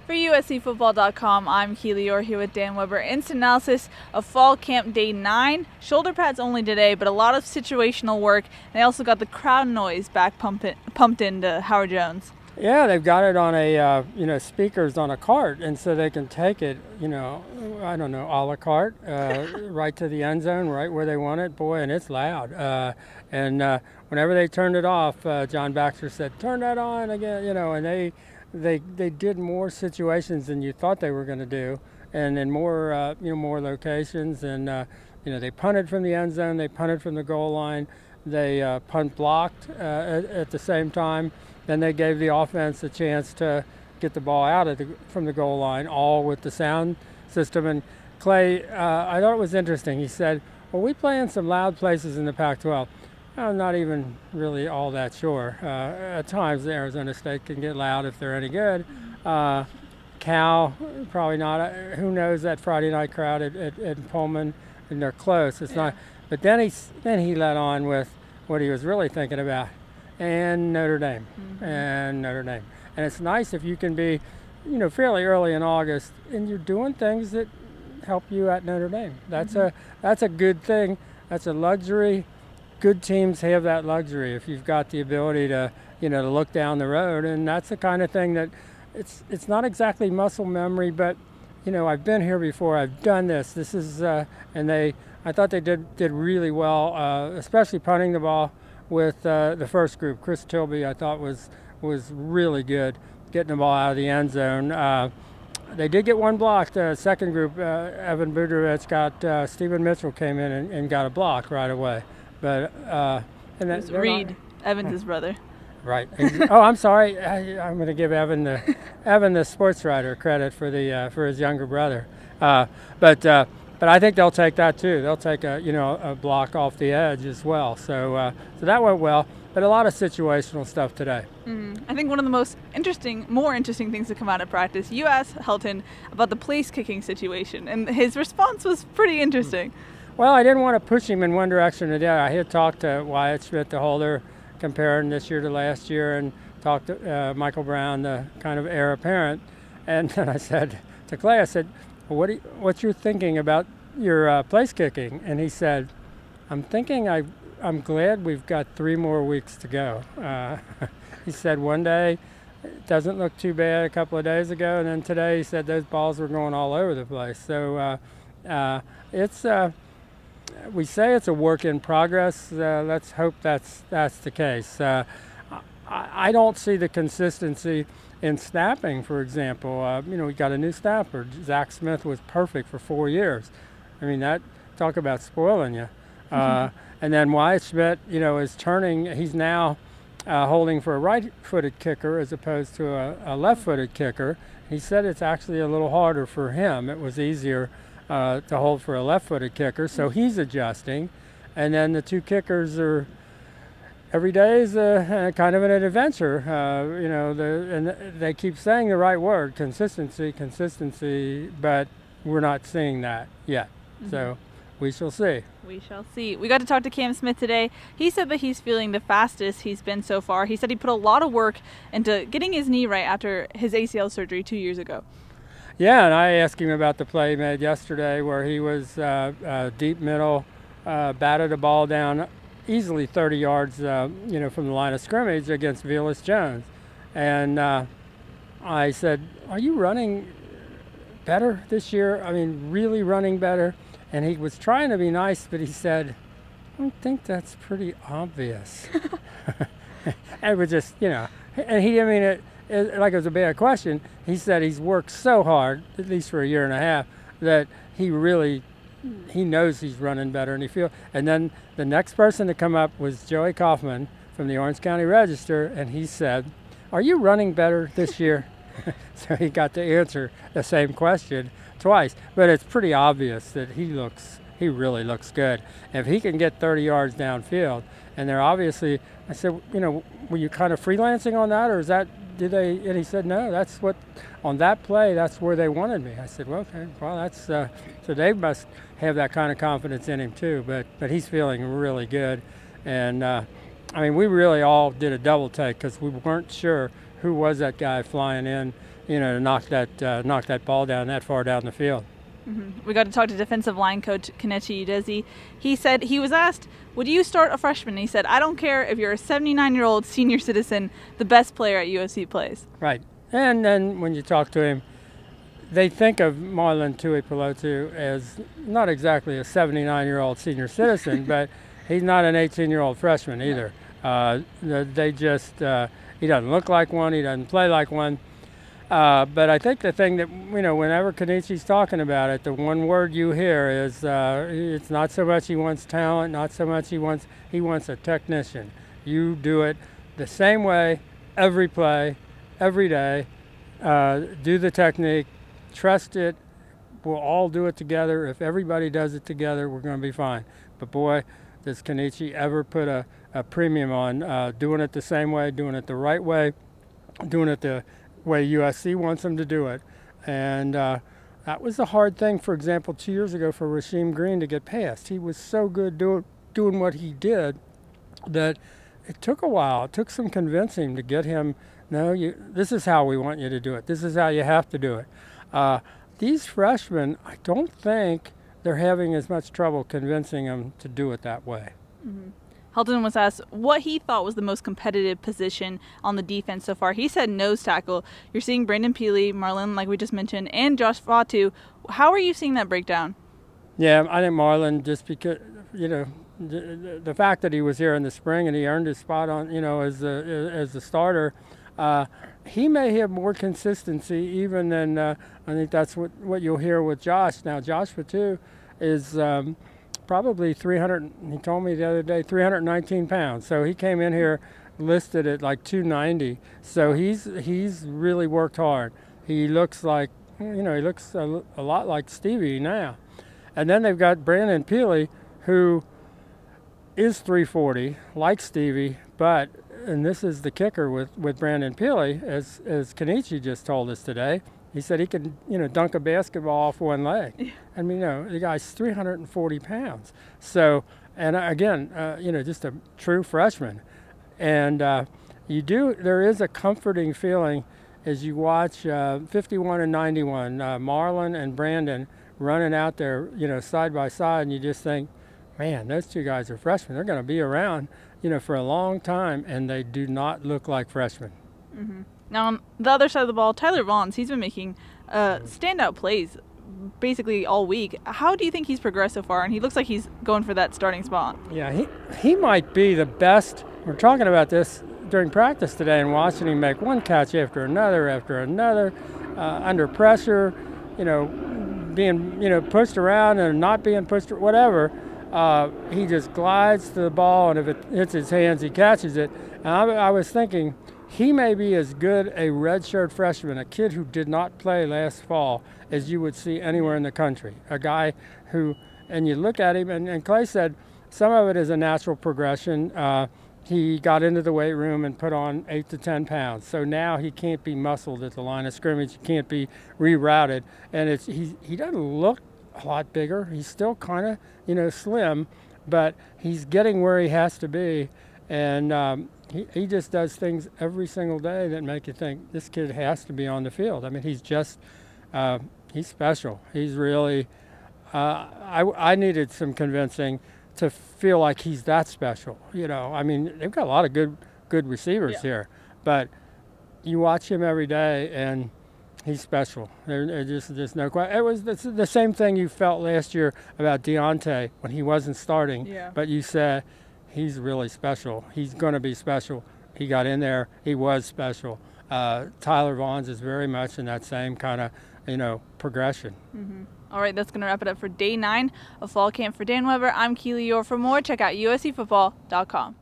For USCFootball.com, I'm Keely Eure here with Dan Weber. Instant analysis of fall camp day 9. Shoulder pads only today, but a lot of situational work. They also got the crowd noise back pumped into Howard Jones. Yeah, they've got it on a speakers on a cart, and so they can take it, I don't know, a la carte, right to the end zone, right where they want it. Boy, and it's loud. And whenever they turned it off, John Baxter said, "Turn that on again," and they did more situations than you thought they were going to do, and in more more locations. And they punted from the end zone, they punted from the goal line, they punt blocked at the same time. Then they gave the offense a chance to get the ball out from the goal line, all with the sound system. And Clay, I thought it was interesting. He said, "Well, we play in some loud places in the Pac-12." I'm not even really all that sure. At times, Arizona State can get loud if they're any good. Cal, probably not. Who knows that Friday night crowd at Pullman, and they're close. It's not. But then he let on with what he was really thinking about, and Notre Dame, and Notre Dame. And it's nice if you can be, fairly early in August, and you're doing things that help you at Notre Dame. That's a good thing. That's a luxury. Good teams have that luxury if you've got the ability to to look down the road, and that's the kind of thing that it's not exactly muscle memory, but I've been here before, I've done this. This is and I thought they did really well, especially punting the ball with the first group. Chris Tilby I thought was really good getting the ball out of the end zone. They did get one block. The second group, Evan Budrovich got Stephen Mitchell came in and got a block right away. But and that's Reed, Evan's his brother. Right. Oh, I'm sorry. I'm going to give Evan the sports writer credit for his younger brother. But I think they'll take that too. They'll take a block off the edge as well. So that went well. But a lot of situational stuff today. I think one of the more interesting things to come out of practice, you asked Helton about the place kicking situation, and his response was pretty interesting. Well, I didn't want to push him in one direction or the other. I had talked to Wyatt Schmidt, the holder, comparing this year to last year, and talked to Michael Brown, the kind of heir apparent. And then I said to Clay, I said, well, what's your thinking about your place kicking? And he said, I'm thinking I'm glad we've got 3 more weeks to go. He said one day it doesn't look too bad a couple of days ago, and then today he said those balls were going all over the place. So we say it's a work in progress. Let's hope that's the case. I don't see the consistency in snapping, for example. We got a new snapper. Zach Smith was perfect for 4 years. I mean, talk about spoiling you. And then Wyatt Schmidt, is turning. He's now holding for a right-footed kicker as opposed to a left-footed kicker. He said it's actually a little harder for him. It was easier to hold for a left-footed kicker, so he's adjusting. And then the 2 kickers are every day is kind of an adventure. And they keep saying the right word, consistency, but we're not seeing that yet. So we shall see. We shall see. We got to talk to Cam Smith today. He said that he's feeling the fastest he's been so far. He said he put a lot of work into getting his knee right after his ACL surgery 2 years ago. Yeah, and I asked him about the play he made yesterday where he was deep middle, batted a ball down easily 30 yards, from the line of scrimmage against Velus Jones. And I said, are you running better this year? I mean, really running better? And he was trying to be nice, but he said, I think that's pretty obvious. And it was just, and he didn't mean it like it was a bad question. He said he's worked so hard, at least for a year and a half, that he knows he's running better, and then the next person to come up was Joey Kaufman from the Orange County Register, and he said, are you running better this year? So he got to answer the same question twice, but it's pretty obvious that he really looks good. If he can get 30 yards downfield, and they're obviously, I said, were you kind of freelancing on that, or is that, and he said, no, that's what, on that play, that's where they wanted me. I said, well, okay, well, that's, so they must have that kind of confidence in him too, but he's feeling really good. And we really all did a double take because we weren't sure who was that guy flying in to knock that ball down that far down the field. We got to talk to defensive line coach Kenichi Udeze. He said he was asked, would you start a freshman? He said, I don't care if you're a 79-year-old senior citizen, the best player at USC plays. Right. And then when you talk to him, they think of Marlon Tuipulotu as not exactly a 79-year-old senior citizen, but he's not an 18-year-old freshman either. He doesn't look like one, he doesn't play like one. But I think the thing that, whenever Kenichi's talking about it, the one word you hear is it's not so much he wants talent, not so much he wants a technician. You do it the same way every play, every day. Do the technique, trust it. We'll all do it together. If everybody does it together, we're going to be fine. But boy, does Kenichi ever put a premium on doing it the same way, doing it the right way, doing it the way USC wants them to do it. And that was a hard thing, for example, 2 years ago for Rasheem Green to get past. He was so good doing what he did that it took a while. It took some convincing to get him, no, this is how we want you to do it. This is how you have to do it. These freshmen, I don't think they're having as much trouble convincing them to do it that way. Helton was asked what he thought was the most competitive position on the defense so far. He said nose tackle. You're seeing Brandon Peely, Marlon, like we just mentioned, and Josh Fatu. How are you seeing that breakdown? Yeah, I think Marlon, just because, the fact that he was here in the spring and he earned his spot on, as the starter, he may have more consistency even than I think that's what you'll hear with Josh. Now, Josh Fatu is probably 300, he told me the other day, 319 pounds. So he came in here listed at like 290. So he's really worked hard. He looks like, he looks a lot like Stevie now. And then they've got Brandon Peely, who is 340, like Stevie, but, and this is the kicker with Brandon Peely, as Kenichi just told us today, he said he could, dunk a basketball off one leg. I mean, the guy's 340 pounds. So, and again, just a true freshman. And there is a comforting feeling as you watch 51 and 91, Marlon and Brandon running out there, side by side, and you just think, man, those two guys are freshmen. They're going to be around, for a long time, and they do not look like freshmen. Now, on the other side of the ball, Tyler Vaughns, he's been making standout plays basically all week. How do you think he's progressed so far? And he looks like he's going for that starting spot. Yeah, he might be the best. We're talking about this during practice today and watching him make one catch after another, under pressure, being, pushed around and not being pushed, whatever. He just glides to the ball, and if it hits his hands, he catches it. And I was thinking, he may be as good a redshirt freshman, a kid who did not play last fall, as you would see anywhere in the country. A guy who, and you look at him, and Clay said some of it is a natural progression. He got into the weight room and put on 8 to 10 pounds. So now he can't be muscled at the line of scrimmage. He can't be rerouted. And he doesn't look a lot bigger. He's still kind of, slim, but he's getting where he has to be. And he just does things every single day that make you think this kid has to be on the field. I mean, he's just, he's special. He's really, I needed some convincing to feel like he's that special. I mean, they've got a lot of good receivers here, but you watch him every day and he's special. There's no question. It was the same thing you felt last year about Deontay when he wasn't starting, but you said, he's really special. He's going to be special. He got in there. He was special. Tyler Vaughns is very much in that same kind of, progression. All right, that's going to wrap it up for day 9 of fall camp for Dan Weber. I'm Keely Eure. For more, check out uscfootball.com.